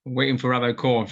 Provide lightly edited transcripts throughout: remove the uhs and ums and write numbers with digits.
Waiting for Rabbi Korf.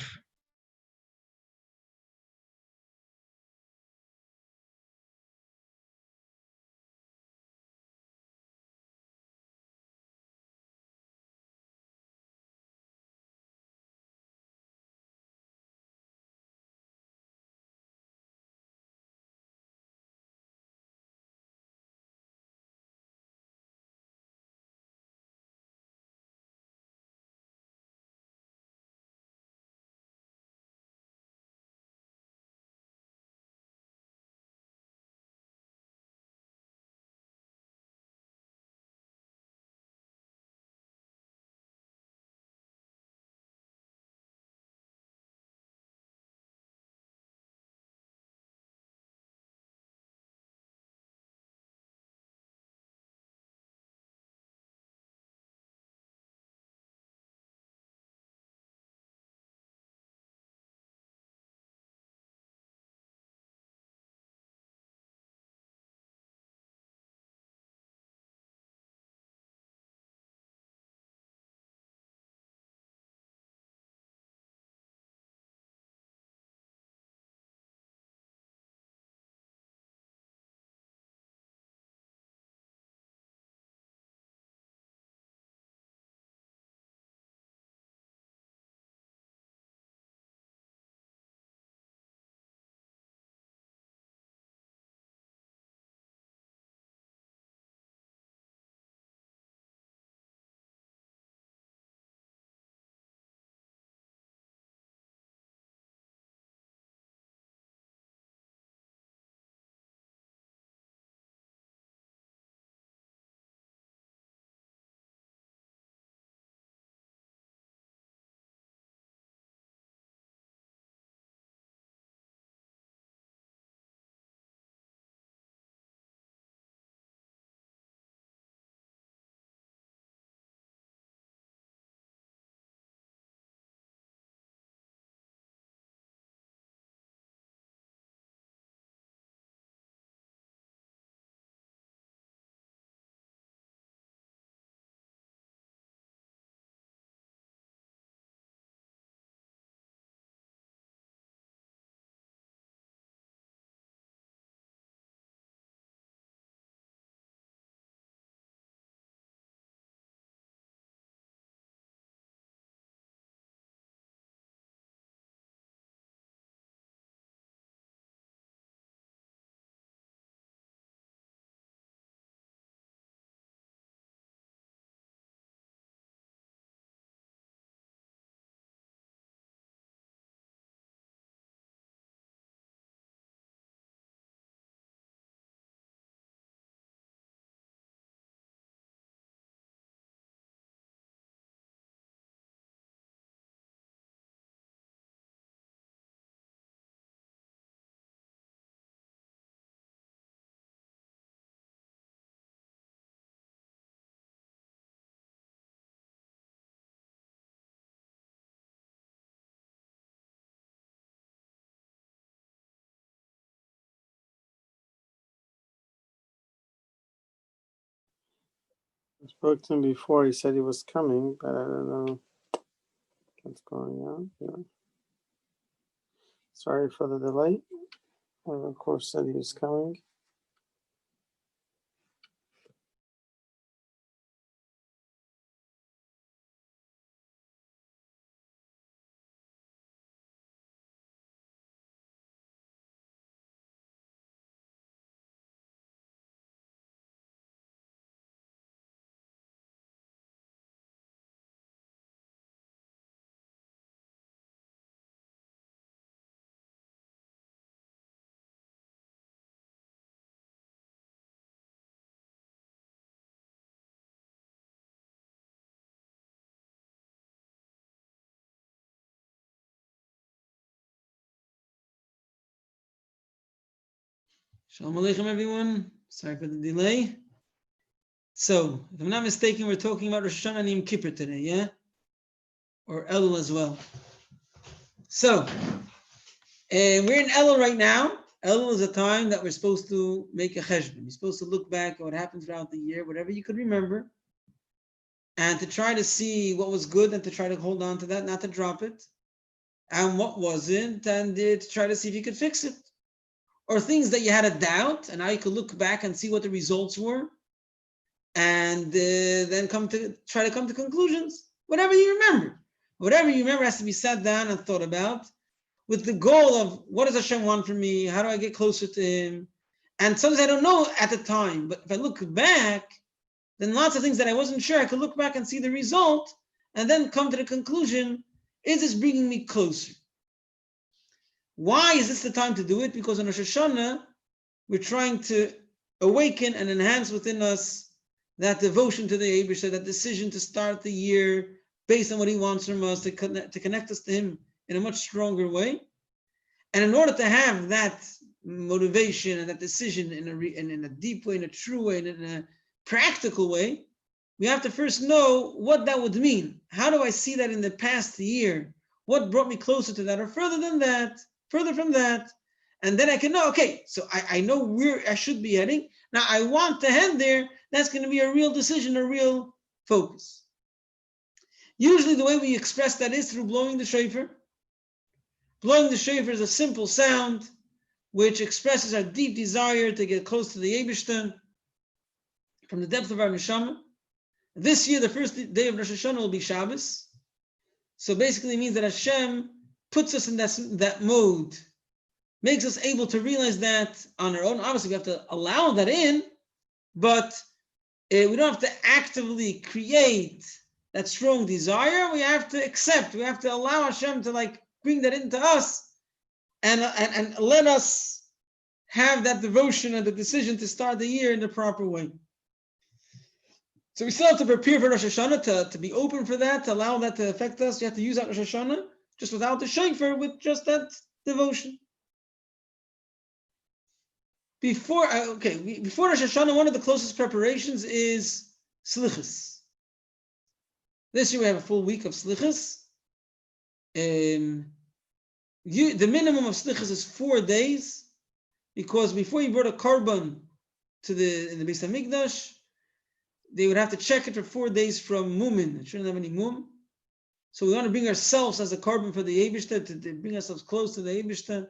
I spoke to him before. He said he was coming, but I don't know what's going on. Yeah. Sorry for the delay. Of course, said he was coming. Shalom Aleichem, everyone. Sorry for the delay. So, if I'm not mistaken, we're talking about Rosh Hashanah and Kippur today, yeah? Or Elul as well. So, we're in Elul right now. Elul is a time that we're supposed to make a cheshbon. You're supposed to look back at what happened throughout the year, whatever you could remember. and to try to see what was good and to try to hold on to that, not to drop it, and what wasn't, and to try to see if you could fix it. Or things that you had a doubt, and now you could look back and see what the results were, and then try to come to conclusions. Whatever you remember has to be sat down and thought about, with the goal of what does Hashem want from me? How do I get closer to Him? And sometimes I don't know at the time, but if I look back, then lots of things that I wasn't sure, I could look back and see the result, and then come to the conclusion: is this bringing me closer? Why is this the time to do it? Because on Rosh Hashanah, we're trying to awaken and enhance within us that devotion to the Eibusha, that decision to start the year based on what He wants from us, to connect us to Him in a much stronger way. And in order to have that motivation and that decision in a deep way, in a true way, in a practical way, we have to first know what that would mean. How do I see that in the past year? What brought me closer to that, or further from that? And then I can know, okay, so I know where I should be heading. Now I want to head there. That's going to be a real decision, a real focus. Usually the way we express that is through blowing the shofar. Blowing the shofar is a simple sound which expresses our deep desire to get close to the Eibishter from the depth of our neshama. This year, the first day of Rosh Hashanah will be Shabbos. So basically it means that Hashem puts us in that mode, makes us able to realize that on our own. Obviously, we have to allow that in, but we don't have to actively create that strong desire. We have to accept, we have to allow Hashem to bring that into us and let us have that devotion and the decision to start the year in the proper way. So we still have to prepare for Rosh Hashanah, to be open for that, to allow that to affect us. You have to use that Rosh Hashanah just without the shofar, with just that devotion. Before Rosh Hashanah, one of the closest preparations is Slichus. This year we have a full week of Slichus. The minimum of Slichus is 4 days, because before you brought a korban in the Beis Hamikdash, they would have to check it for 4 days from Mumin. It shouldn't have any Mum. So we want to bring ourselves as a korban for the Eibishter, to bring ourselves close to the Eibishter.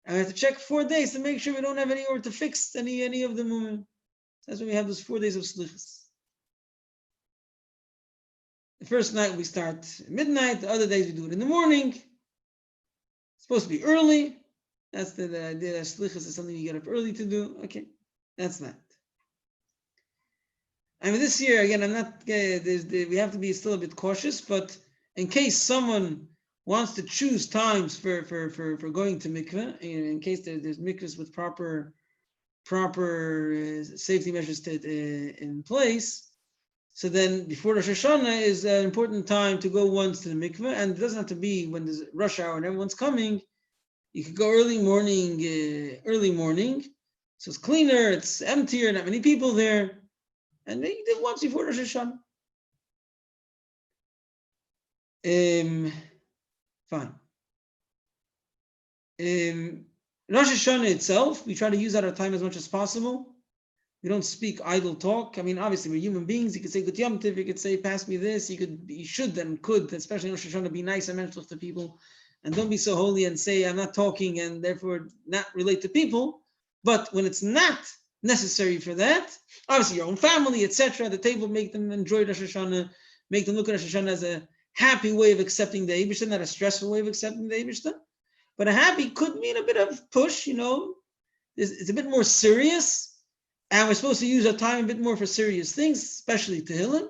And we have to check 4 days to make sure we don't have any, or to fix any of the Mumin. That's why we have those 4 days of Slichus. The first night we start at midnight. The other days we do it in the morning. It's supposed to be early. That's the idea that Slichus is something you get up early to do. Okay, that's that. I mean, this year, again, I'm not, we have to be still a bit cautious, but in case someone wants to choose times for going to mikveh, in case there's mikvahs with proper safety measures in place, so then before Rosh Hashanah is an important time to go once to the mikveh, and it doesn't have to be when there's rush hour and everyone's coming. You could go early morning, so it's cleaner, it's emptier, not many people there. And they did once before Rosh Hashanah. Fine. Rosh Hashanah itself, we try to use our time as much as possible. We don't speak idle talk. I mean, obviously, we're human beings. You could say Gut Yom Tov, you could say pass me this. You should and could, especially in Rosh Hashanah, be nice and menschlich to people. And don't be so holy and say, I'm not talking and therefore not relate to people. But when it's not necessary for that, obviously your own family, etc., the table, make them enjoy Rosh Hashanah, make them look at Rosh Hashanah as a happy way of accepting the Eibishter, not a stressful way of accepting the Eibishter. But a happy could mean a bit of push, it's a bit more serious, and we're supposed to use our time a bit more for serious things, especially Tehillim.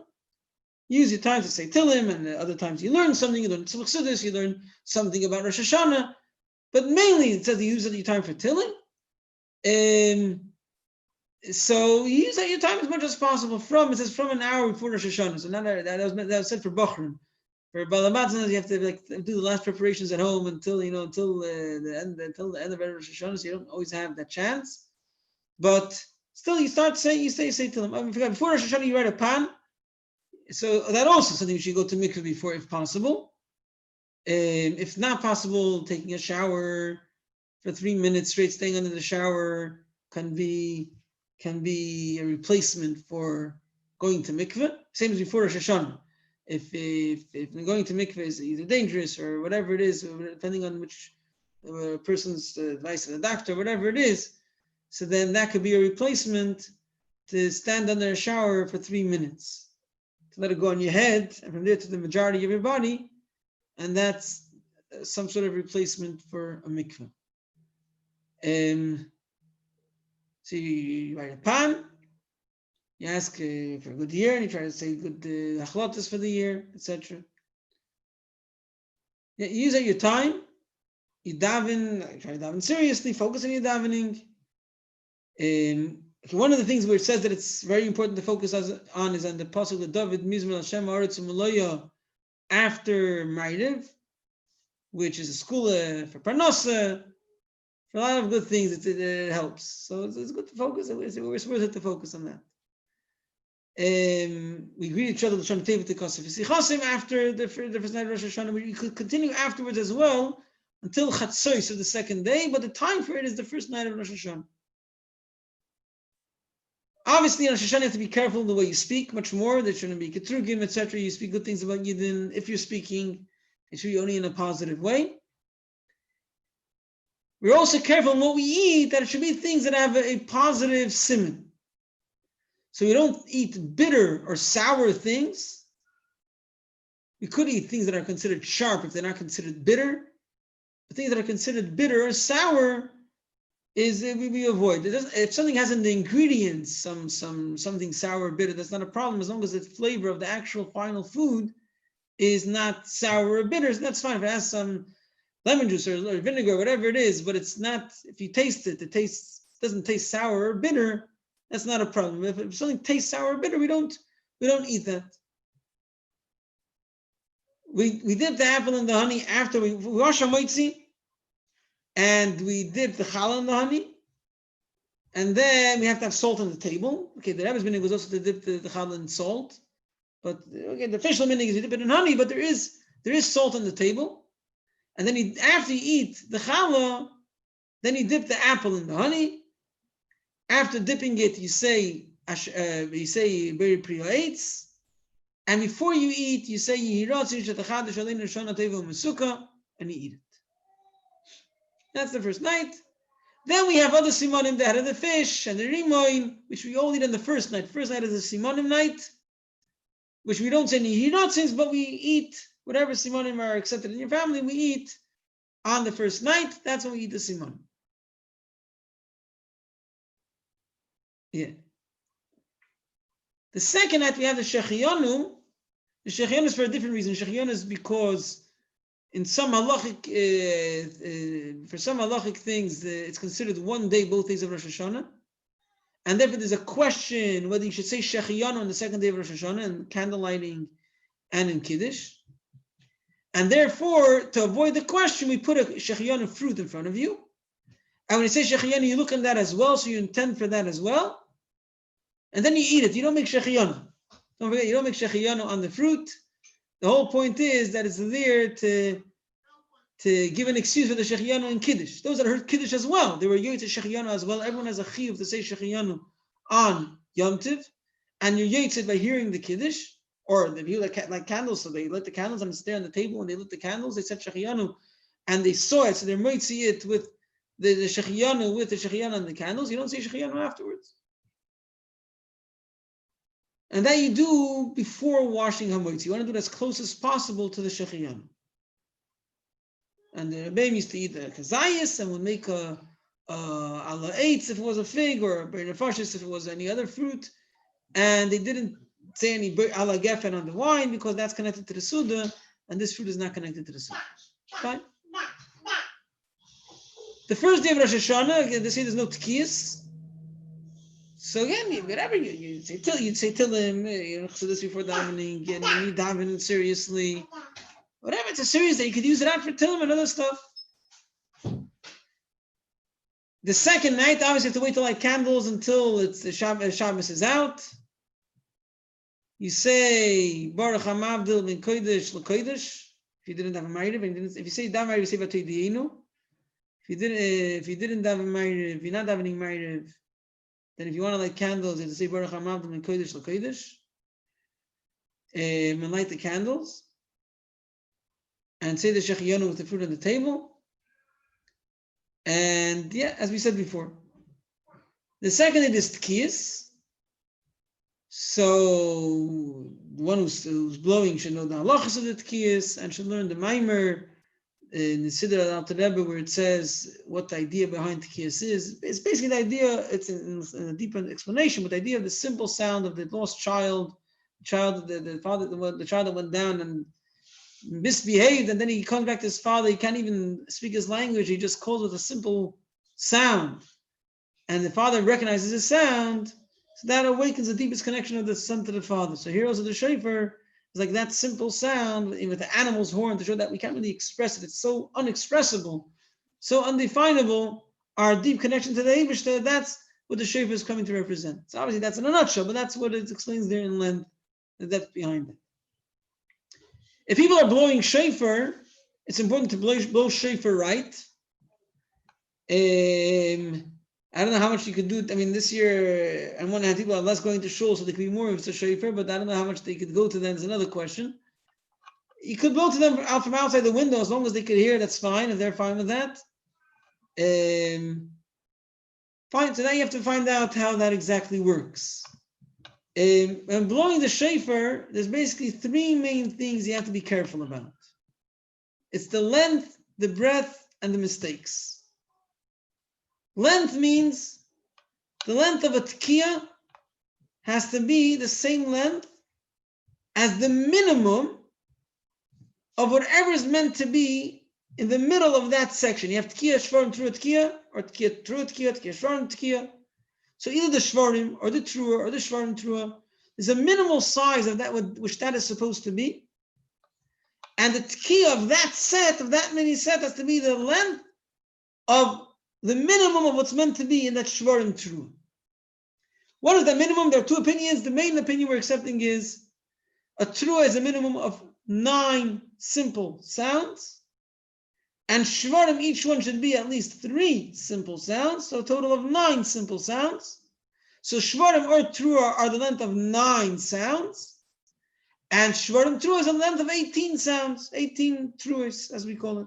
Use your time to say Tehillim, and other times you learn something, you learn Tzemach Siddur, you learn something about Rosh Hashanah, but mainly it says you use your time for Tehillim. So you use your time as much as possible from an hour before Rosh Hashanah. So that was said for Bachrim. For Balabatzan, you have to do the last preparations at home until the end of Rosh Hashanah. So you don't always have that chance. But still, you say to them. Before Rosh Hashanah, you write a pan. So that also something you should go to mikveh before, if possible. If not possible, taking a shower for 3 minutes straight, staying under the shower can be a replacement for going to mikveh, same as before Rosh Hashanah. If going to mikveh is either dangerous or whatever it is, depending on which person's advice of the doctor, whatever it is, so then that could be a replacement to stand under a shower for 3 minutes, to let it go on your head, and from there to the majority of your body, and that's some sort of replacement for a mikveh. So you write a pan, you ask for a good year, and you try to say good achlotas for the year, etc. You use up your time, you daven, you try to daven seriously, focus on your davening. One of the things where it says that it's very important to focus on is on the pasuk of David, Mizmor Hashem Haaretz U'Maloya, after Ma'ariv, which is a school for Parnasa, for a lot of good things. It helps. So it's good to focus. It's worth it to focus on that. We greet each other L'Shon Teva T'Kosef V'Sichasim after the first night of Rosh Hashanah. We could continue afterwards as well until Chatzos of the second day, but the time for it is the first night of Rosh Hashanah. Obviously, on Rosh Hashanah, you have to be careful in the way you speak, much more. There shouldn't be ketrugim, etc. You speak good things about Yidden. If you're speaking, it should be only in a positive way. We're also careful in what we eat, that it should be things that have a positive siman. So we don't eat bitter or sour things. We could eat things that are considered sharp if they're not considered bitter. The things that are considered bitter or sour is we avoid. If something has in the ingredients something sour or bitter, that's not a problem as long as the flavor of the actual final food is not sour or bitter. So that's fine. If it has some lemon juice or vinegar, whatever it is, but it's not. If you taste it, doesn't taste sour or bitter. That's not a problem. If something tastes sour or bitter, we don't eat that. We dip the apple in the honey after we wash our moitzi, and we dip the challah in the honey, and then we have to have salt on the table. Okay, the Rebbe's meaning was also to dip the challah in salt, but okay, the official meaning is you dip it in honey, but there is salt on the table, and then after you eat the challah, then you dip the apple in the honey. After dipping it, you say Beri Priya Eitz, and before you eat, you say Yehiratzi Shetachadash Aleinu Shana Teva Mesuka, and you eat it. That's the first night. Then we have other simonim, the head of the fish and the rimoim, which we all eat on the first night. First night is the simonim night, which we don't say Yehiratzis, but we eat whatever simonim are accepted in your family. We eat on the first night. That's when we eat the simonim. Yeah. The second night we have the Shechianu. The Shechianu is for a different reason. Shechianu is because in some halachic, for some halachic things, it's considered one day, both days of Rosh Hashanah. And therefore there's a question whether you should say Shechianu on the second day of Rosh Hashanah, in candle lighting and in Kiddush. And therefore, to avoid the question, we put a Shechianu fruit in front of you. And when you say Shechianu, you look on that as well, so you intend for that as well. And then you eat it. You don't make Shechianu. Don't forget, you don't make Shechianu on the fruit. The whole point is that it's there to give an excuse for the Shechianu in Kiddush. Those that heard Kiddush as well, they were Yoyt Shechianu as well. Everyone has a chiyuv to say Shechianu on Yom Tiv. And you're Yoyt by hearing the Kiddush. Or they view like candles, so they lit the candles and stay on the table. When they lit the candles, they said Shechianu. And they saw it, so they might see it with the Shechianu, with the Shechianu and the candles. You don't say Shechianu afterwards. And that you do before washing hamoitzi. You want to do it as close as possible to the Shechianu. And the Rebbeim used to eat the kazayis and would make a ala eitz if it was a fig, or a bernafashis if it was any other fruit. And they didn't say any ala gefen on the wine because that's connected to the Suda, and this fruit is not connected to the Suda. Fine. The first day of Rosh Hashanah, again, they say there's no tkiyas. So again, whatever you'd say Tilim, so this before davening, and you need davening seriously. Whatever, it's a serious day. You could use it out for Tilim and other stuff. The second night, obviously, you have to wait to light candles until the Shabbos is out. You say Baruch Hamavdil ben Kodesh LeKodesh. If you didn't have a Ma'ariv, if you say Dav Ma'ariv, you say Vataydienu. If you didn't have a Ma'ariv, if you're not davening Ma'ariv, then if you want to light candles, you have to say Baruch Hamavdil ben Kodesh LeKodesh. and light the candles, and say the Hashono with the fruit on the table. And yeah, as we said before, the second is tkiyas. So the one who's blowing should know the halachas of the tkiyas and should learn the maimer in the Siddur al Rebbe, where it says what the idea behind tkiyas is. It's basically the idea. It's in a deeper explanation, but the idea of the simple sound of the lost child, the father, the child that went down and misbehaved, and then he comes back to his father. He can't even speak his language. He just calls with a simple sound, and the father recognizes his sound. So that awakens the deepest connection of the son to the father. So heroes of the shofar is like that simple sound with the animal's horn to show that we can't really express it. It's so unexpressible, so undefinable. Our deep connection to the Eibishter, that's what the shofar is coming to represent. So obviously that's in a nutshell, but that's what it explains there in length, the depth behind it. If people are blowing shofar, it's important to blow shofar right. I don't know how much you could do. I mean, this year, on one hand, people are less going to shul, so there could be more of a shofar, but I don't know how much they could go to them. Is another question. You could blow to them from outside the window, as long as they could hear, that's fine, if they're fine with that. Fine, so now you have to find out how that exactly works. When blowing the shofar, there's basically three main things you have to be careful about. It's the length, the breadth, and the mistakes. Length means the length of a tkiya has to be the same length as the minimum of whatever is meant to be in the middle of that section. You have tkiya, shvarim, trua, tkiya, or tkiya, trua, tkiya, tkiya, shvarim, tkiya. So either the shvarim, or the trua, or the shvarim, trua, there's a minimal size of that which that is supposed to be. And the tkiya of that set, of that mini set, has to be the length of the minimum of what's meant to be in that shvarim trua. What is the minimum? There are two opinions. The main opinion we're accepting is a trua is a minimum of 9 simple sounds, and shvarim, each one should be at least 3 simple sounds, so a total of 9 simple sounds. So shvarim or trua are the length of 9 sounds, and shvarim trua is the length of 18 sounds, 18 truas, as we call it.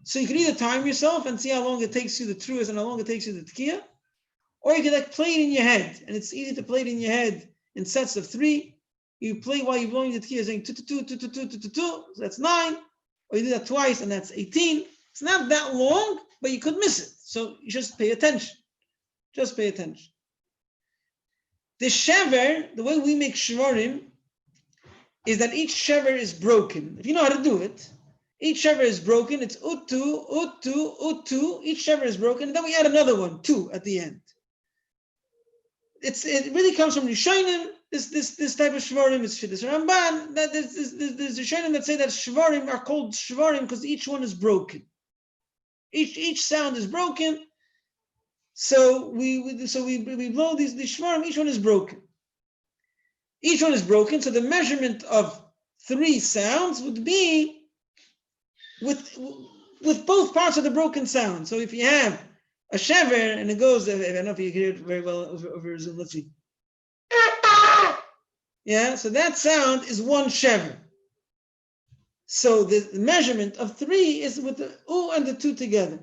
So you can either time yourself and see how long it takes you the truas and how long it takes you the tkiya, or you can like play it in your head, and it's easy to play it in your head in sets of 3. You play while you're blowing the tkiya, saying 2, 2, 2, 2, 2, 2, 2, 2, 2, so that's 9, or you do that twice, and that's 18. It's not that long, but you could miss it. So you just pay attention. Just pay attention. The shever, the way we make shvarim, is that each shever is broken. If you know how to do it, each shever is broken. It's utu, utu, utu. Each shever is broken. And then we add another one, 2, at the end. It really comes from Rishonim. This type of shvarim is Shidduch Ramban. That there's Rishonim that say that shvarim are called shvarim because each one is broken. Each sound is broken. So we blow these shvarim. Each one is broken. Each one is broken. So the measurement of 3 sounds would be with both parts of the broken sound. So if you have a shever and it goes, I don't know if you can hear it very well over Zoom. Let's see. Yeah, so that sound is 1 shever. So the measurement of 3 is with the U and the 2 together.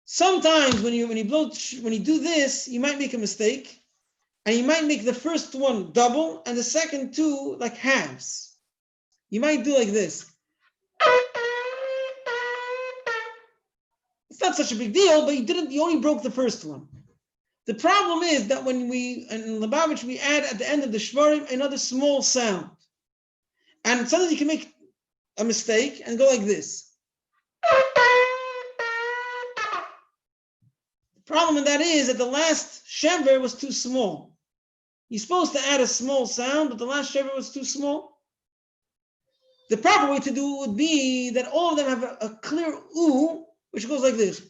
Sometimes when you do this, you might make a mistake, and you might make the first one double and the second 2 like halves. You might do like this. It's not such a big deal, but you only broke the first one. The problem is that when in Lubavitch, we add at the end of the shvarim another small sound. And sometimes you can make a mistake and go like this. The problem with that is that the last shever was too small. You're supposed to add a small sound, but the last shever was too small. The proper way to do it would be that all of them have a clear U, which goes like this.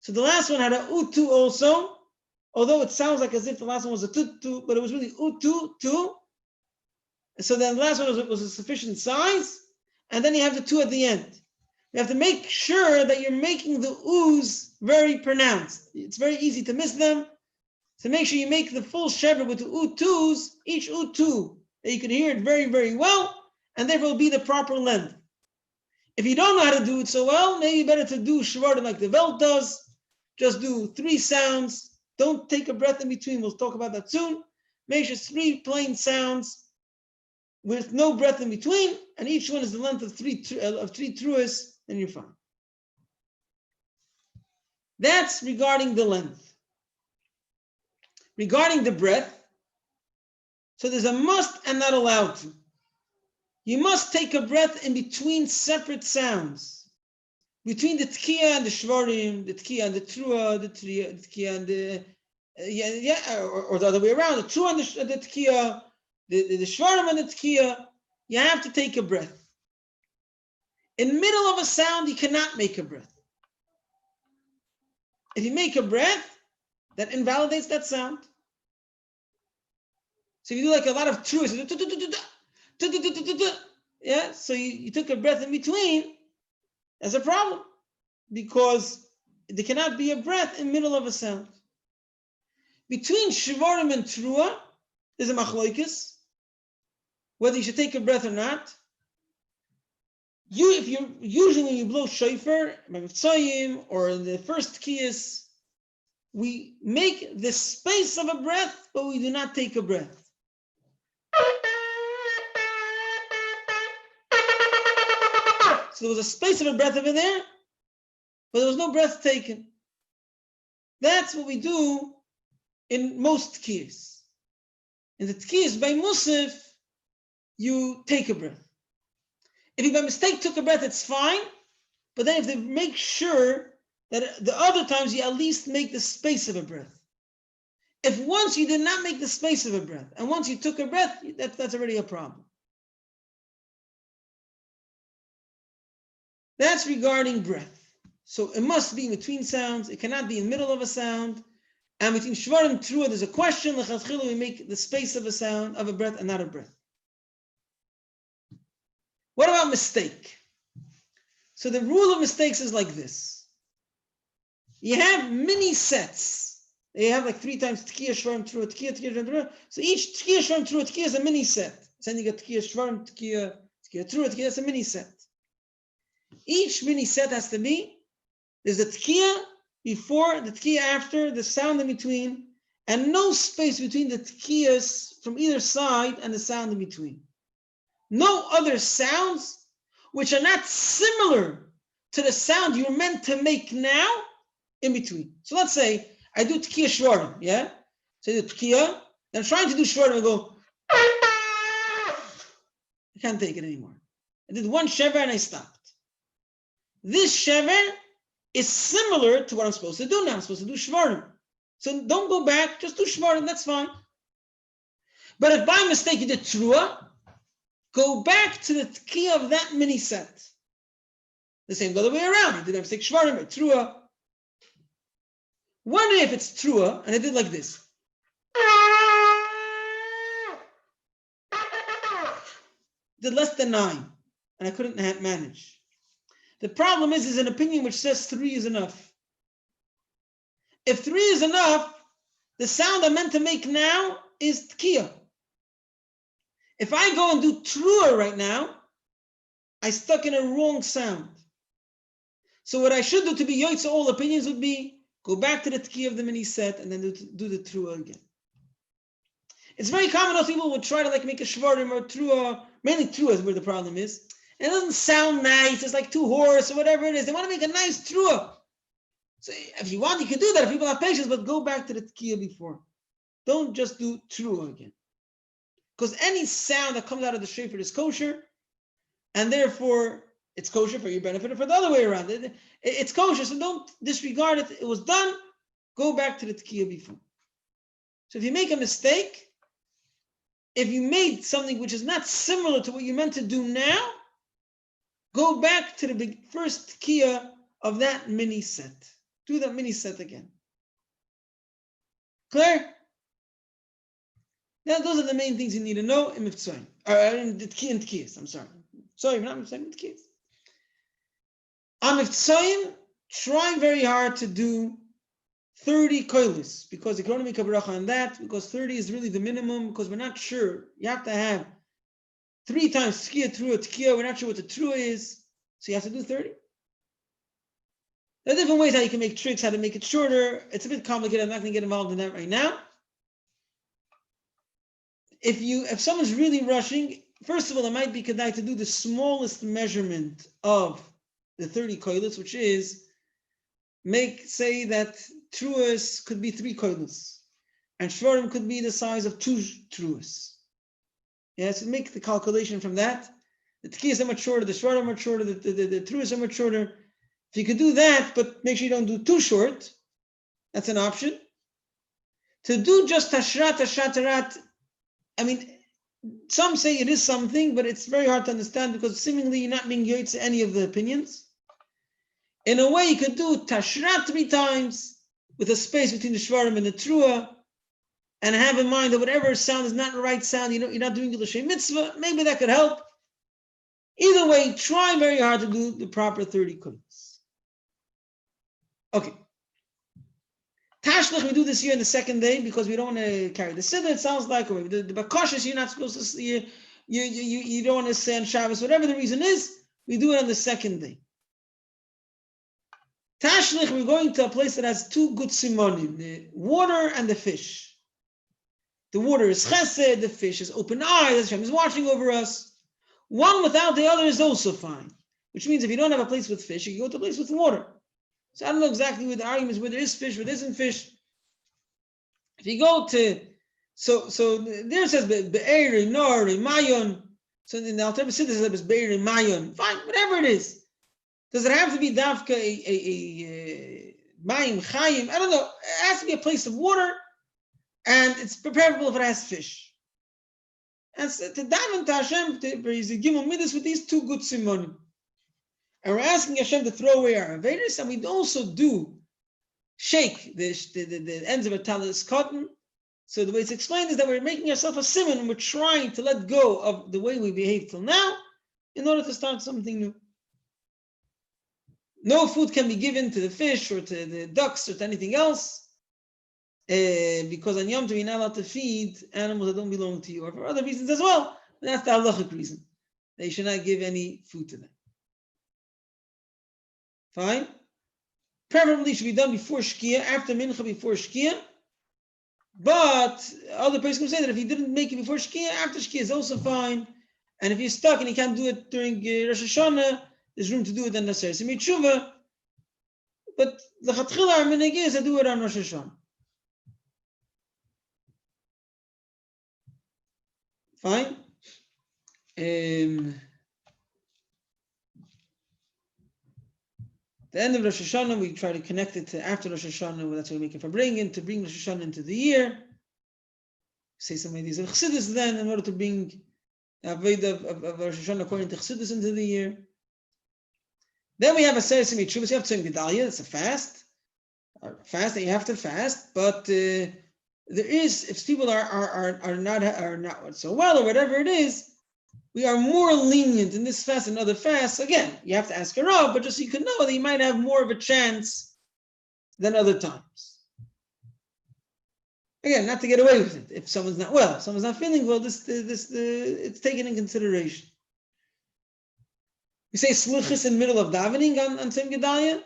So the last one had a U2 also, although it sounds like as if the last one was a tu-tu, but it was really U2-tu. So then the last one was a sufficient size, and then you have the 2 at the end. You have to make sure that you're making the U's very pronounced. It's very easy to miss them. So make sure you make the full shever with the U2s, each U2, that you can hear it very, very well, and therefore will be the proper length. If you don't know how to do it so well, maybe better to do shvarim like the Welt does. Just do 3 sounds. Don't take a breath in between. We'll talk about that soon. Make sure it's 3 plain sounds with no breath in between, and each one is the length of 3 truas, and you're fine. That's regarding the length. Regarding the breath, so there's a must and not allowed to. You must take a breath in between separate sounds. Between the tkiya and the shvarim, the tkiya and the trua, the tkiya and the, or the other way around, the trua and the tkiya, the shvarim and the tkiya, you have to take a breath. In the middle of a sound, you cannot make a breath. If you make a breath, that invalidates that sound. So if you do like a lot of truas, yeah, so you took a breath in between, that's a problem, because there cannot be a breath in the middle of a sound. Between shvarim and trua, there's a machlokes, whether you should take a breath or not. Usually when you blow shofar, or the first kiyas, we make the space of a breath, but we do not take a breath. So there was a space of a breath over there, but there was no breath taken. That's what we do in most tkiyas. In the tkiyas by Musaf, you take a breath. If you by mistake took a breath, it's fine, but then you have to make sure that the other times you at least make the space of a breath. If once you did not make the space of a breath, and once you took a breath, that's already a problem. That's regarding breath. So it must be in between sounds. It cannot be in the middle of a sound. And between shvarim and trua, there's a question. We make the space of a sound, of a breath, and not a breath. What about mistake? So the rule of mistakes is like this. You have mini sets. You have like 3 times tkiya, shvarim, trua, tkiya, trua. So each tkiya, shvarim, trua, tkiya is a mini set. So then you get tkiya, shvarim, tkiya, trua, tkiya. That's a mini set. Each mini set has to be, there's a tkiya before, the tkiya after, the sound in between, and no space between the tkiyas from either side and the sound in between. No other sounds which are not similar to the sound you're meant to make now in between. So let's say I do tkiya shvarim, yeah? So I do tkiya, then I'm trying to do shvarim and go, I can't take it anymore. I did 1 shever and I stopped. This shever is similar to what I'm supposed to do now. I'm supposed to do shvarim. So don't go back, just do shvarim, that's fine. But if by mistake you did trua, go back to the tkiya of that mini set. The same the other way around. You did a mistake shvarim by trua. One day if it's trua, and I did like this. Did less than 9, and I couldn't manage. The problem is an opinion which says 3 is enough. If 3 is enough, the sound I'm meant to make now is tkiya. If I go and do trua right now, I stuck in a wrong sound. So what I should do to be yoitza all opinions would be go back to the tkiya of the mini set and then do the trua again. It's very common that people would try to like make a shvarim or trua, mainly trua is where the problem is. It doesn't sound nice, it's like too hoarse or whatever it is. They want to make a nice trua. So if you want, you can do that if people have patience, but go back to the tkiya before. Don't just do trua again. Because any sound that comes out of the shofar is kosher, and therefore it's kosher for your benefit or for the other way around. It's kosher, so don't disregard it. It was done, go back to the tkiya before. So if you make a mistake, if you made something which is not similar to what you meant to do now, go back to the first tkiya of that mini set. Do that mini set again. Clear? Now, those are the main things you need to know in Mivtzoyim, or in the tkiyas. I'm sorry. Sorry, not Mivtzoyim, tkiyas. On Mivtzoyim, try very hard to do 30 koilis, because the Korban make a bracha on that, because 30 is really the minimum, because we're not sure. You have to have 3 times tkiya through a tkiya. We're not sure what the trua is, so you have to do 30. There are different ways how you can make tricks, how to make it shorter. It's a bit complicated. I'm not going to get involved in that right now. If someone's really rushing, first of all, it might be kedai to do the smallest measurement of the 30 koilis, which is say that truas could be 3 koilis, and shvarim could be the size of 2 truas. Yeah, so make the calculation from that. The tkiyas are much shorter, the shvarim are much shorter, the truas are much shorter. If you could do that, but make sure you don't do too short, that's an option. To do just tashrat, I mean, some say it is something, but it's very hard to understand because seemingly you're not being yoyed to any of the opinions. In a way, you could do tashrat 3 times with a space between the shvarim and the trua, and have in mind that whatever sound is not the right sound, you're not doing the l'shem mitzvah. Maybe that could help. Either way, try very hard to do the proper 30 kudos. Okay. Tashlich, we do this year in the second day because we don't want to carry the siddur. It sounds like, or the bakashas you're not supposed to see. You don't want to say on Shabbos. Whatever the reason is, we do it on the second day. Tashlich, we're going to a place that has 2 good simonim, the water and the fish. The water is chesed, the fish is open eyes, Hashem is watching over us. One without the other is also fine, which means if you don't have a place with fish, you can go to a place with water. So I don't know exactly where the argument is, where there is fish, where there isn't fish. If you go to, so there it says be'er, nor, mayon. So in the Alter Siddur it says be'er, mayon. Fine, whatever it is. Does it have to be davka a mayim chayim? I don't know. It has to be a place of water, and it's preferable if it has fish. And so, to daven to Hashem, to gimel midas with these 2 good simonim. And we're asking Hashem to throw away our avedis, and we also do shake the ends of a talis cotton. So the way it's explained is that we're making ourselves a simon, and we're trying to let go of the way we behaved till now in order to start something new. No food can be given to the fish or to the ducks or to anything else, because on Yom Tov you're not allowed to feed animals that don't belong to you, or for other reasons as well. That's the halachic reason. They should not give any food to them. Fine. Preferably should be done before Shkia, after Mincha, before Shkia. But other person can say that if you didn't make it before Shkia, after Shkia is also fine. And if you're stuck and you can't do it during Rosh Hashanah, there's room to do it on Nasser Semi Tshuva. But the Chatchila minhag is to do it on Rosh Hashanah. Fine. The end of Rosh Hashanah, we try to connect it to after Rosh Hashanah. That's what we make it for bringing, to bring Rosh Hashanah into the year. Say some ideas of Chassidus then, in order to bring the Avodah of Rosh Hashanah according to Chassidus into the year. Then we have a Seir Semi Tshuvos. You have Tzom Gedalia. It's a fast that you have to fast. But there is, if people are not so well or whatever it is, we are more lenient in this fast than other fasts. Again, you have to ask a Rav, but just so you can know that you might have more of a chance than other times. Again, not to get away with it. If someone's not well, if someone's not feeling well, it's taken in consideration. We say slichus in the middle of davening on Tzom Gedalia,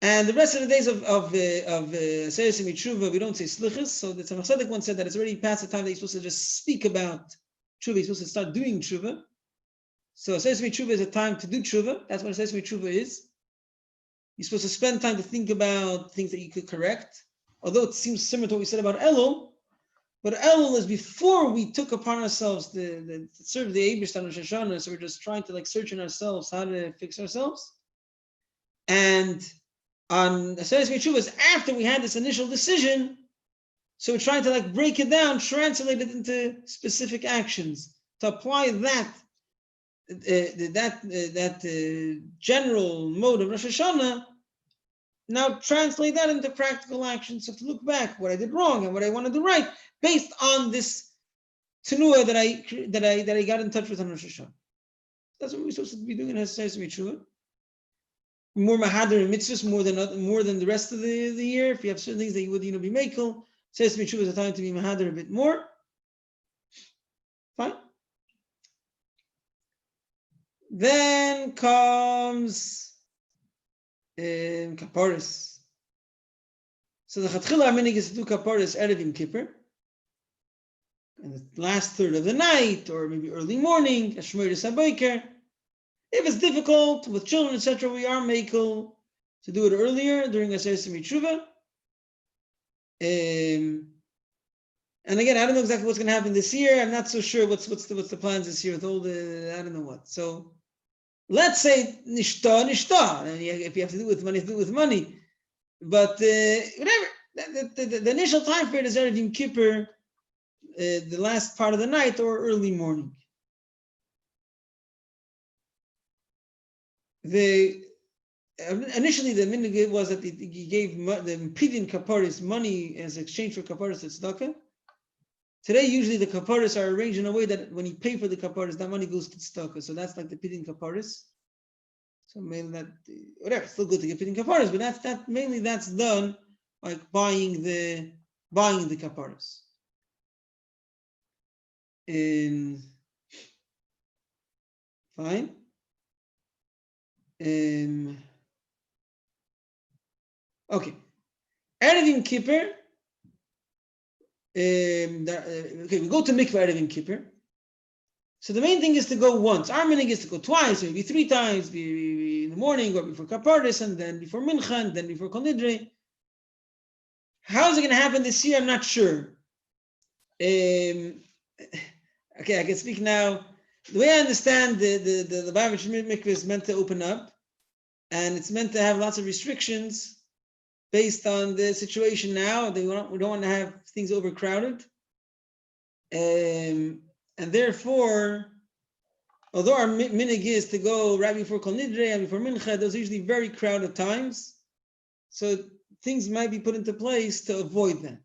and the rest of the days of Seir Semi Tshuva, we don't say slichus. So the Tzemach Tzedek once said that it's already past the time that you're supposed to just speak about Tshuva. You're supposed to start doing Tshuva. So Seir Semi Tshuva is a time to do Tshuva. That's what Seir Semi Tshuva is. You're supposed to spend time to think about things that you could correct. Although it seems similar to what we said about Elul, but Elul is before we took upon ourselves to serve the Eibush on Rosh Hashanah, so we're just trying to search in ourselves how to fix ourselves. And on Seir Semi Tshuva is after we had this initial decision, so we're trying to break it down, translate it into specific actions to apply that general mode of Rosh Hashanah. Now translate that into practical action. So to look back, what I did wrong and what I want to do right, based on this tenuah that I got in touch with on Rosh Hashanah. That's what we're supposed to be doing in Seir Semi Tshuva. more mahader and mitzvahs more than the rest of the year. If you have certain things that you would be makel, says Mitzvah is a time to be mahader a bit more. Fine. Then comes Kapparis. So the Chatchila Aminig is to do Kapparis Erev Yom Kippur. And the last third of the night, or maybe early morning, Shmoyres HaBoker. If it's difficult with children, etc., we are makel to do it earlier during Aseret Mitzvah. And again, I don't know exactly what's going to happen this year. I'm not so sure what's the plans this year with all the I don't know what. So let's say nishta. And if you have to do it with money, do it with money. But whatever. The initial time period is Erev Yom Kippur, the last part of the night or early morning. Initially, the minhag was that he gave the pidyon kapparis money as exchange for kapparis at tzedakah. Today, usually the kapparis are arranged in a way that when you pay for the kapparis, that money goes to tzedakah. So that's like the pidyon kapparis. So mainly that, whatever, it's still good to give pidyon kapparis, but that's done like buying the kapparis. Fine. Okay. Erev Yom Kippur. Okay, we go to mikveh Erev Yom Kippur. So the main thing is to go once. Our minhag is to go twice, or maybe 3 times, be in the morning, or before Kapparis, and then before Mincha, and then before Kol Nidre. How is it going to happen this year? I'm not sure. Okay, I can speak now. The way I understand the Bavitch mikveh is meant to open up, and it's meant to have lots of restrictions based on the situation now. We don't want to have things overcrowded. And therefore, although our minhag is to go right before Kol Nidre and before Mincha, those are usually very crowded times. So things might be put into place to avoid that,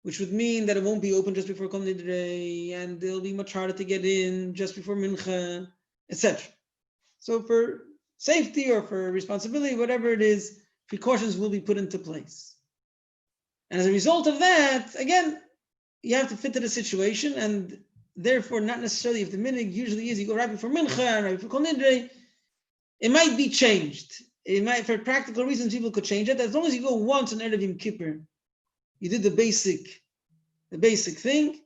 which would mean that it won't be open just before Kol Nidre, and it'll be much harder to get in just before Mincha, etc. So for safety or for responsibility, whatever it is, precautions will be put into place. And as a result of that, again, you have to fit to the situation, and therefore not necessarily if the minhag usually is you go right before Mincha, right before Kol Nidre, it might be changed. It might, for practical reasons, people could change it. As long as you go once on Erev Yom Kippur, you did the basic thing.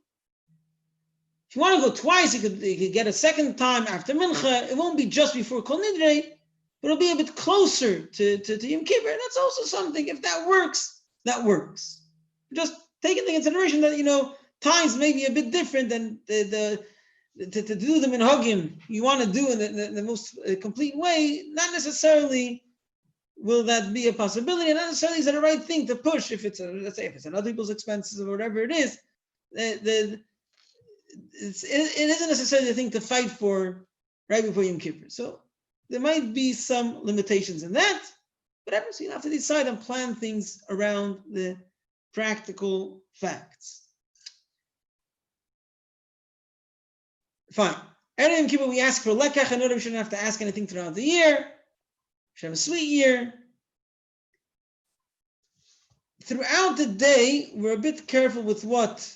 If you want to go twice, you could get a second time after Mincha. It won't be just before Kol Nidre, but it'll be a bit closer to Yom Kippur. That's also something, if that works, that works. Just take into consideration that, times may be a bit different than to do them in Hagim. You want to do in the most complete way, not necessarily will that be a possibility, and not necessarily is it the right thing to push if it's, let's say, if it's on other people's expenses or whatever it is. It isn't necessarily a thing to fight for right before Yom Kippur. So there might be some limitations in that, but obviously you have to decide and plan things around the practical facts. Fine. Erev Yom Kippur, we ask for lekach. I know that we shouldn't have to ask anything throughout the year. We should have a sweet year. Throughout the day, we're a bit careful with what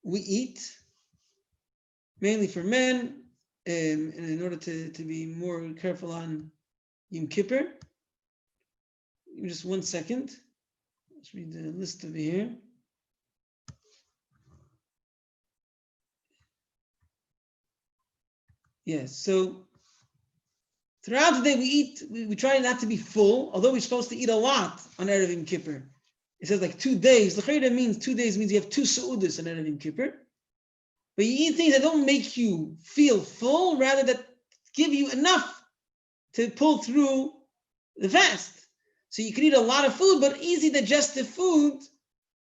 we eat, mainly for men, and in order to be more careful on Yom Kippur. Give me just 1 second. Let's read the list over here. Yes, so throughout the day we try not to be full, although we're supposed to eat a lot on Erev Yom Kippur. It says like 2 days. L'chayda means 2 days means you have 2 seudas on Erev Yom Kippur. But you eat things that don't make you feel full, rather that give you enough to pull through the fast. So you can eat a lot of food, but easy digestive food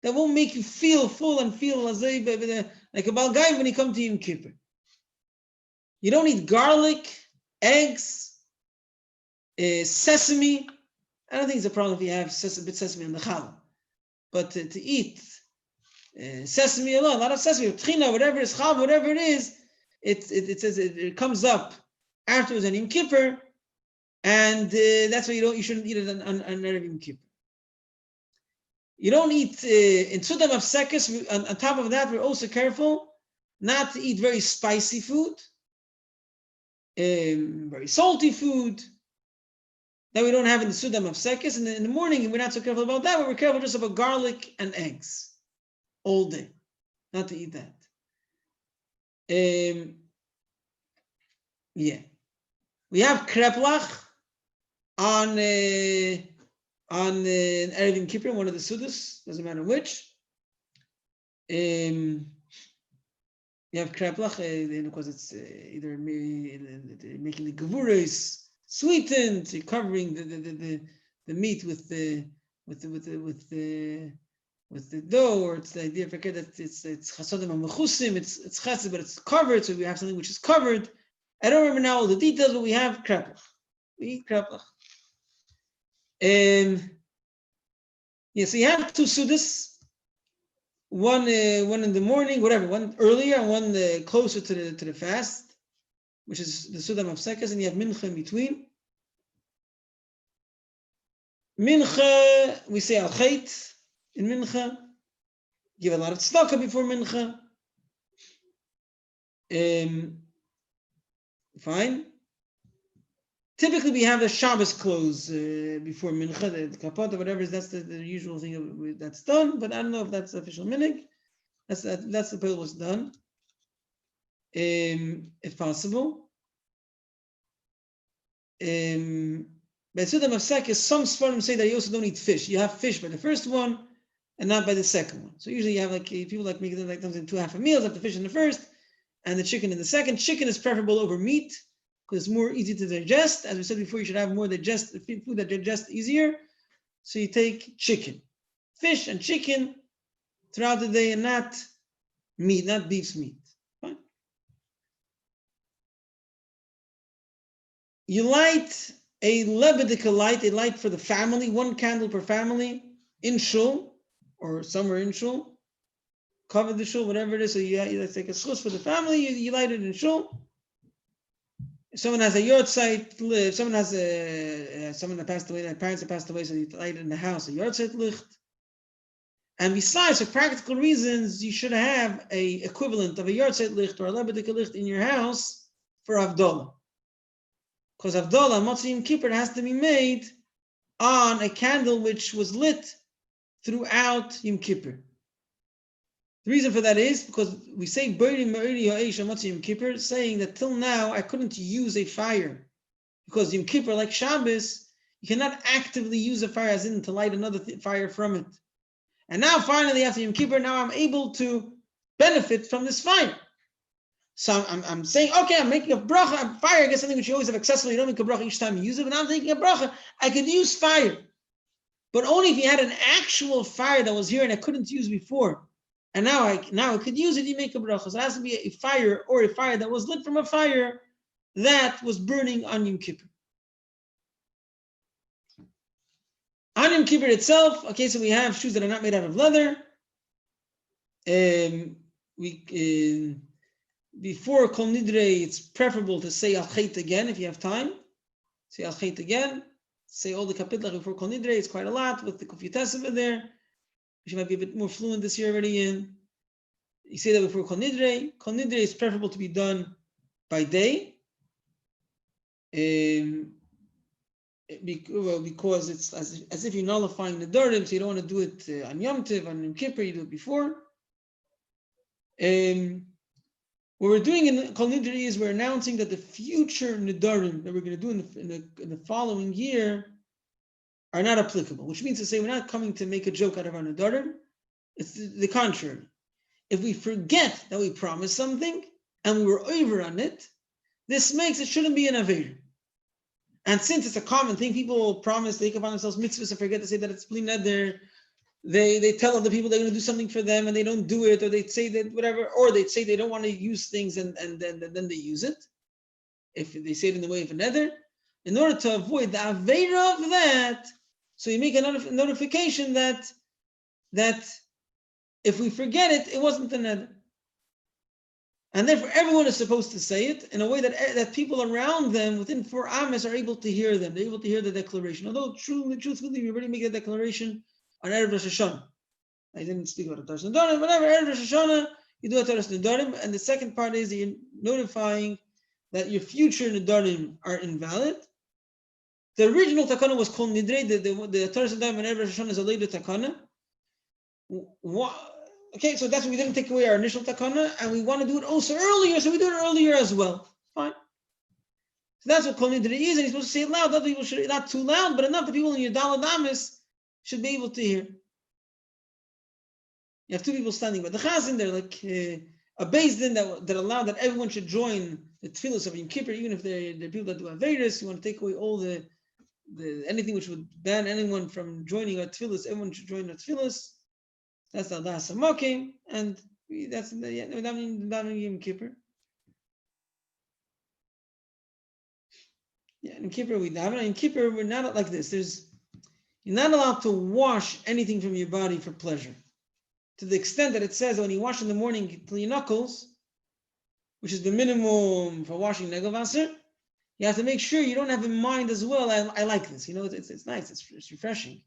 that won't make you feel full and feel like a balgai when you come to Yom Kippur. You don't eat garlic, eggs, sesame. I don't think it's a problem if you have a bit sesame in the challah. But to eat sesame alone, a lot of sesame, tchina, whatever it is, chav, whatever it is, it says it comes up afterwards on Yom Kippur, and that's why you shouldn't eat it on Erev Yom Kippur. You don't eat in Sudam of Sekes. On top of that, we're also careful not to eat very spicy food, very salty food that we don't have in the Sudam of Sekes. And in the morning, we're not so careful about that, but we're careful just about garlic and eggs all day, not to eat that. Yeah, we have kreplach on Erev Yom Kippur, one of the Sudas, doesn't matter which. You have kreplach, because it's either making the gevuras sweetened, covering the meat with the dough, or it's the idea. Forget that it's chasodim and mechusim. It's chesed, but it's covered, so we have something which is covered. I don't remember now all the details, but we have kreplach. We eat kreplach. Yeah, so you have two sudas. One in the morning, whatever. One earlier, and one closer to the fast, which is the Sudam of Sekes, and you have mincha in between. Mincha, we say al chait in mincha. Give a lot of tzedakah before mincha. Fine. Typically, we have the Shabbos close before mincha, the kapot or whatever. That's the usual thing that's done. But I don't know if that's the official minhag. That's the way it was done, if possible. But Sudam of Sekes, some Sfarim say that you also don't eat fish. You have fish by the first one, and not by the second one. So usually you have people like making it like something 2.5 meals, like the fish in the first, and the chicken in the second. Chicken is preferable over meat because it's more easy to digest. As we said before, you should have more food that digests easier. So you take chicken, fish, and chicken throughout the day, and not meat, not beef's meat. Fine. You light a lebedika light, a light for the family, one candle per family in shul or somewhere in shul. Cover the shul, whatever it is. So you take a schus for the family. You light it in shul. If someone has a yard site, if someone has someone that passed away, their parents that passed away, so you light it in the house, a yard site licht. And besides, for practical reasons, you should have a equivalent of a yahrzeit licht or a lebedika licht in your house for Havdalah. Because Havdalah, Motzei Yom Kippur, has to be made on a candle which was lit throughout Yom Kippur. The reason for that is because we say B'eri Me'eri Ha'esh Motzei Yom Kippur, saying that till now I couldn't use a fire. Because Yom Kippur, like Shabbos, you cannot actively use a fire as in to light another fire from it. And now finally after Yom Kippur, now I'm able to benefit from this fire. So I'm saying, okay, I'm making a bracha, fire, I guess something which you always have accessible, you don't make a bracha each time you use it, but now I'm taking a bracha, I could use fire. But only if you had an actual fire that was here and I couldn't use before. And now I could use it, you make a bracha. So it has to be a fire or a fire that was lit from a fire that was burning on Yom Kippur. On Yom Kippur itself, okay, so we have shoes that are not made out of leather. Before Kol Nidre, it's preferable to say Al Chait again if you have time. Say Al Chait again. Say all the kapitla before Kol Nidre. It's quite a lot with the Kufiyat over there, which you might be a bit more fluent this year already in. You say that before Kol Nidre. Kol Nidre is preferable to be done by day. Because it's as if you're nullifying the Nedarim, so you don't want to do it on Yom Tov, on Yom Kippur, you do it before. What we're doing in Kol Nidre is we're announcing that the future Nedarim that we're going to do in the following year are not applicable, which means to say we're not coming to make a joke out of our Nedarim. It's the contrary. If we forget that we promised something and we were over on it, this makes it shouldn't be an Aveir. And since it's a common thing, people promise, they take upon themselves mitzvahs and forget to say that it's Bli Neder. They tell other people they're going to do something for them and they don't do it, or they say that whatever, or they say they don't want to use things and then they use it. If they say it in the way of a neder, in order to avoid the aveira of that, so you make a notification that if we forget it, it wasn't a neder. And therefore, everyone is supposed to say it in a way that people around them within 4 amas are able to hear them. They're able to hear the declaration. Although, truthfully, we already make a declaration on Erev Rosh Hashanah. I didn't speak about the Torah Nedarim, whatever. Erev Rosh Hashanah, you do a Torah Nedarim. And the second part is you're notifying that your future Nedarim are invalid. The original takana was called Nidrei. The Torah Nedarim and Erev Rosh Hashanah is a later takana. Okay, so that's why we didn't take away our initial takana, and we want to do it also earlier, so we do it earlier as well. Fine. So that's what Kol Nidri is, and you're supposed to say it loud. Other people should not too loud, but enough that people in your Dalad Amis should be able to hear. You have 2 people standing by the Chazan, they're like a Beis Din that allow that everyone should join the tefillos of Yom Kippur, even if they're people that do Averis. You want to take away all the anything which would ban anyone from joining our tefillos. Everyone should join our tefillos. That's the last Samakim, and that's in the Yom Kippur. Yeah, in Kippur we daven. In Kippur we're not like this. You're not allowed to wash anything from your body for pleasure, to the extent that it says when you wash in the morning till your knuckles, which is the minimum for washing Negelwasser, you have to make sure you don't have in mind as well. I like this. It's nice. It's refreshing.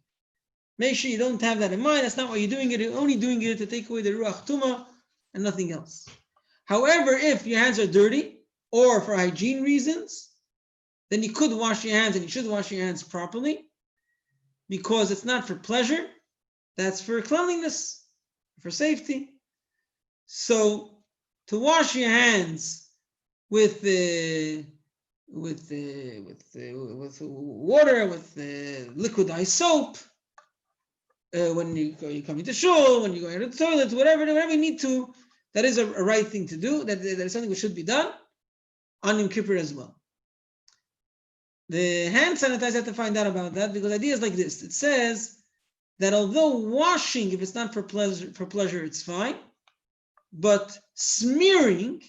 Make sure you don't have that in mind. That's not why you're doing it. You're only doing it to take away the Ruach Tumah and nothing else. However, if your hands are dirty or for hygiene reasons, then you could wash your hands and you should wash your hands properly because it's not for pleasure. That's for cleanliness, for safety. So to wash your hands with water, with liquidized soap, when you come into shul, when you go into the toilet, whatever you need to, that is a right thing to do. That is something which should be done on Yom Kippur as well. The hand sanitizer, have to find out about that because the idea is like this. It says that although washing, if it's not for pleasure, it's fine. But smearing,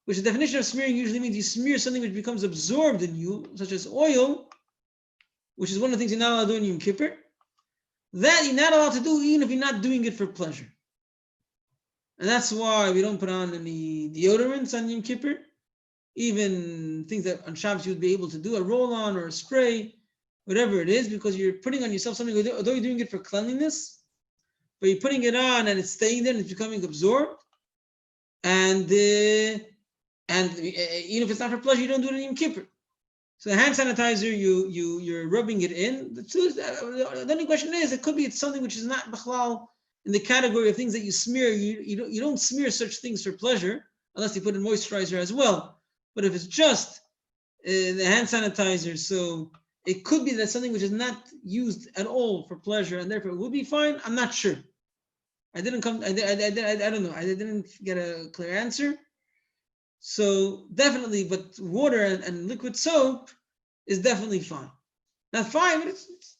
which the definition of smearing usually means you smear something which becomes absorbed in you, such as oil, which is one of the things you're not allowed to do in Yom Kippur. That you're not allowed to do even if you're not doing it for pleasure. And that's why we don't put on any deodorants on Yom Kippur. Even things that on Shabbos you would be able to do, a roll-on or a spray, whatever it is, because you're putting on yourself something, although you're doing it for cleanliness, but you're putting it on and it's staying there and it's becoming absorbed. And even if it's not for pleasure, you don't do it in Yom Kippur. So the hand sanitizer, you're rubbing it in. The only question is, it could be it's something which is not b'chlal in the category of things that you smear. You don't smear such things for pleasure unless you put in moisturizer as well. But if it's just the hand sanitizer, so it could be that something which is not used at all for pleasure, and therefore it would be fine. I'm not sure. I don't know. I didn't get a clear answer. So definitely, but water and liquid soap is definitely fine. Not fine, but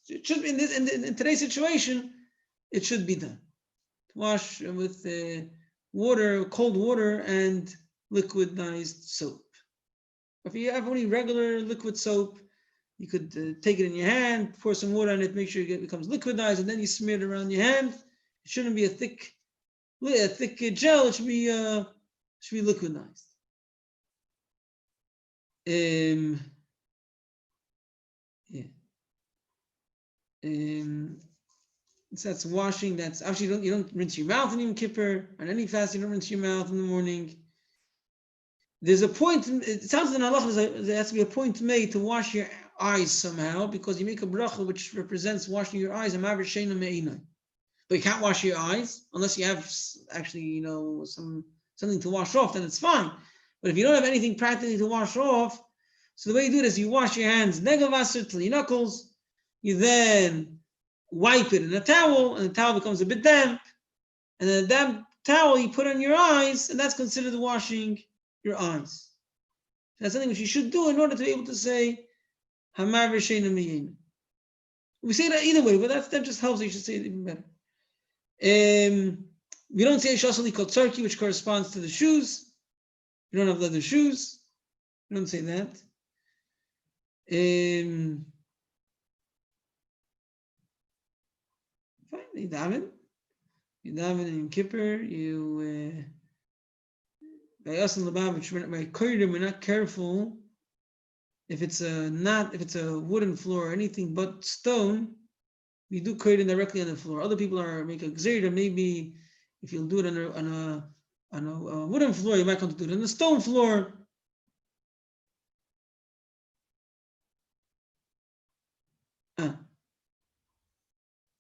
it should be in today's situation. It should be done. Wash with water, cold water, and liquidized soap. If you have only regular liquid soap, you could take it in your hand, pour some water on it, make sure it becomes liquidized, and then you smear it around your hand. It shouldn't be a thick gel. It should be liquidized. So that's washing. That's actually you don't rinse your mouth in Yom Kippur. On any fast, you don't rinse your mouth in the morning. There's a point. It sounds in halacha there has to be a point made to wash your eyes somehow because you make a bracha which represents washing your eyes. But you can't wash your eyes unless you have actually something to wash off. Then it's fine. But if you don't have anything practically to wash off, so the way you do it is you wash your hands negelwasser till your knuckles. You then wipe it in a towel, and the towel becomes a bit damp. And then the damp towel you put on your eyes, and that's considered washing your eyes. That's something which you should do in order to be able to say Hamar v'sheina miyenu. We say that either way, but that just helps. You should say it even better. We don't say shasali kol tzarki, which corresponds to the shoes. You don't have leather shoes. We don't say that. Fine, you daven in Kippur. You by us in Lubavitch, we're not careful. If it's a wooden floor or anything but stone, we do koydim directly on the floor. Other people make a gzeira. Maybe if you'll do it on a wooden floor, you might want to do it on a stone floor.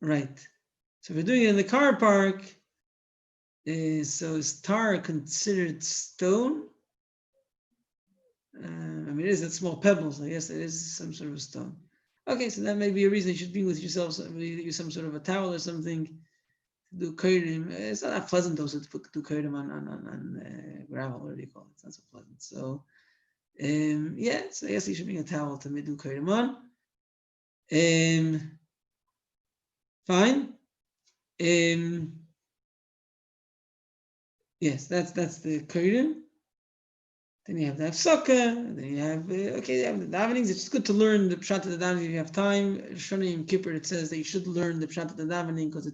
Right. So if we're doing it in the car park, so is tar considered stone? I mean, it is that small pebbles. I guess it is some sort of stone. Okay, so that may be a reason you should be with yourself. Use some sort of a towel or something to do koydim. It's not that pleasant also to do koydim on gravel. What do you call it? It's not so pleasant. So, yeah. So I guess you should bring a towel to do koydim on. Fine. Yes, that's the koydim. Then you have the hafsaka. Then you have you have the davenings. It's good to learn the pshat of the davening if you have time. Hashono and Kippur, it says that you should learn the pshat of the davening because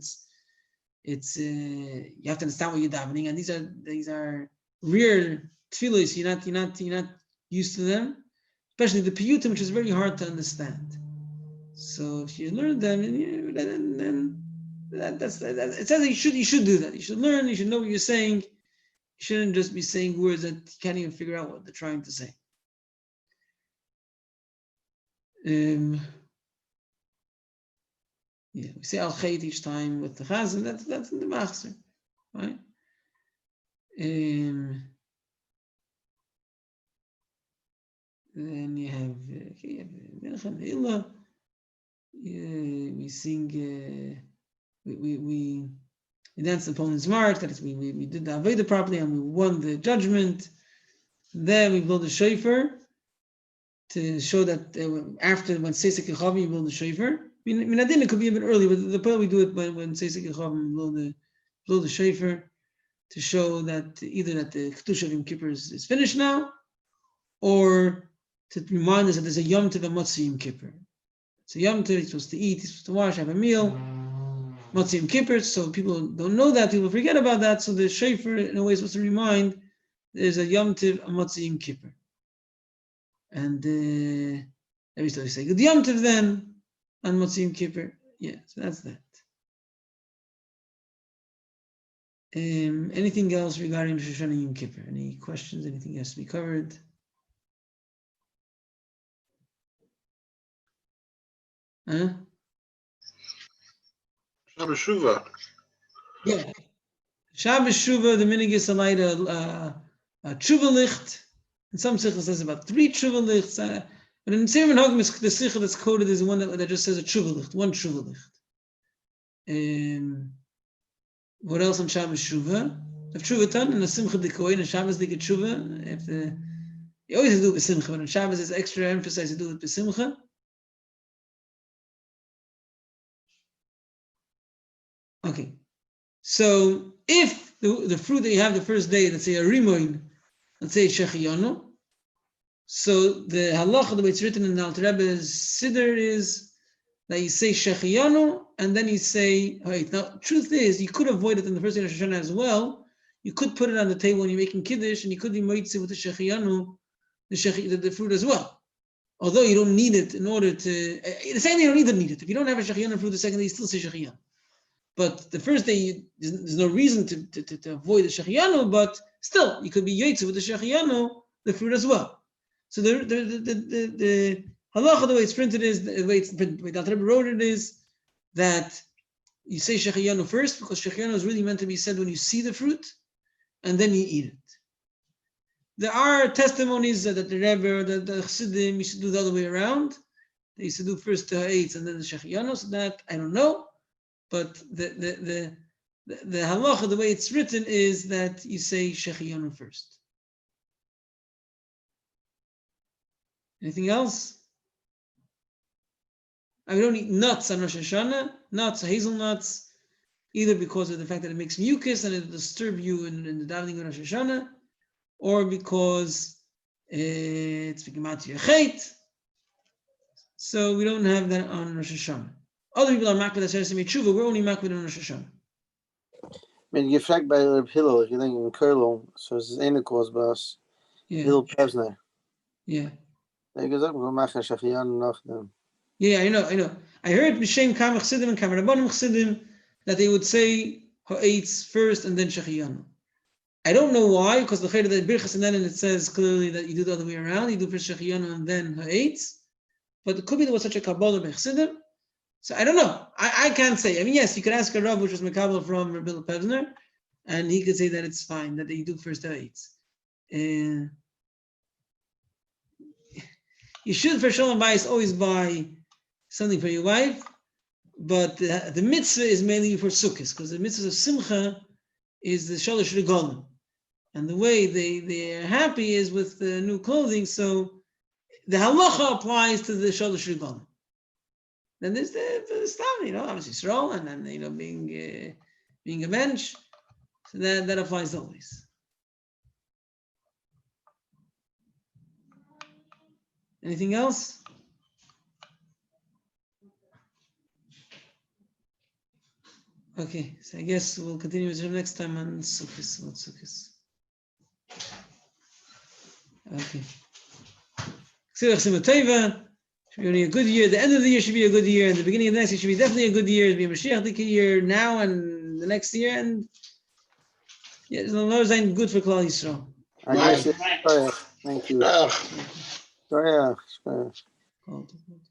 it's you have to understand what you're davening, and these are rare tefillos. You're not used to them, especially the piyutim, which is very hard to understand. So if you learn them, then that's it says that you should do that. You should learn. You should know what you're saying. You shouldn't just be saying words that you can't even figure out what they're trying to say. Yeah, we say al chait each time with the chazan. That's in the machzer, right? Then you have we sing. We dance the opponent's mark. That is, we did the avodah properly and we won the judgment. Then we blow the shofar to show that after when Seisek Yechavim you blow the shofar. Minadin it could be a bit early, but the point we do it when Seisek Yechavim we blow the shofar to show that either that the Kedusha of Yom Kippur is finished now, or to remind us that there's a Yom Tov and Motzei Yom Kippur. It's a Yom Tov, he's supposed to eat, he's supposed to wash, have a meal. Motzei Yom Kippur, so people don't know that, people forget about that, so the shofar in a way is supposed to remind there's a Yom Tov and Motzei Yom Kippur. And every time you say Good Yom Tov then, and Motzei Yom Kippur. Yeah, so that's that. Anything else regarding Rosh Hashanah Yom Kippur? Any questions? Anything has to be covered? Huh? Shabbos Shuvah. Yeah. Shabbos Shuvah, the minig is a light a tshuva licht. In some sichos says about 3 tshuva lichts. But in Sefer Menhagim, the sicha that's quoted is the one that just says a tshuva licht, 1 tshuva licht. What else on Shabbos Shuvah? If Shuvah done and a simcha dekoin and Shabbos dike tshuva, you always do it with simcha, but on Shabbos is extra emphasized to do it with simcha. Okay, so if the fruit that you have the first day, let's say a rimoin, let's say shechiyanu, so the halacha, the way it's written in the Alter Rebbe's Siddur is that you say shechiyanu, and then you say, all right, now truth is, you could avoid it in the first day of Rosh Hashanah as well. You could put it on the table when you're making kiddush, and you could be moitzi with the shechiyanu, the fruit as well. Although you don't need it in order to, the second day you don't either need it. If you don't have a shechiyanu fruit, the second day you still say shechiyanu. But the first day, there's no reason to avoid the shechiyanu, but still, you could be yaitzu with the shechiyanu, the fruit as well. So the halacha, the way it's printed is, the way the Alter Rebbe wrote it is that you say shechiyanu first, because shechiyanu is really meant to be said when you see the fruit, and then you eat it. There are testimonies that the Rebbe or the Chassidim used to do the other way around. They used to do first the ha'etz and then the shechiyanu, so that, I don't know. But the halacha, the way it's written, is that you say shechiyanu first. Anything else? We don't eat nuts on Rosh Hashanah, nuts, hazelnuts, either because of the fact that it makes mucus and it disturbs you in the davening of Rosh Hashanah, or because it's Bikimat Yachet. So we don't have that on Rosh Hashanah. Other people are makbid Aseret Yemei Tshuva. We're only makbid on Rosh Hashanah. Wenn gefragt bei Hillel, ich denke in Köln, so es ist eine Kursbus, Yeah, Hillel Pevsner. yeah. Er gesagt, wir machen Shachian nach dem. Yeah, I know. I heard B'Shem Kam Chsidim and Kam Rabbanim Chsidim that they would say Ha'etz first and then Shechiyanu. I don't know why, because the Cheder that Birchas and then it says clearly that you do the other way around. You do first Shechiyanu and then Ha'etz. But it could be there was such a Kabbalah by Chsidim. So I don't know. I can't say. I mean, yes, you could ask a Rav, which was Mekabel from Rabbi Pevner, and he could say that it's fine, that you do first Ha'etz. You should, for Shalom Bayis, always buy something for your wife, but the mitzvah is mainly for Sukkot, because the mitzvah of Simcha is the Shalosh Regalim. And the way they're happy is with the new clothing, so the halacha applies to the Shalosh Regalim. Then there's the stuff, obviously Yisrael, and then, being a bench, so that applies always. Anything else? Okay, so I guess we'll continue with next time on Sukkot. Okay. Should be a good year. The end of the year should be a good year, and the beginning of the next year should be definitely a good year. It'll be a Mashiach year now and the next year, and yeah, the Lord is good for Klal Yisrael. Thank you.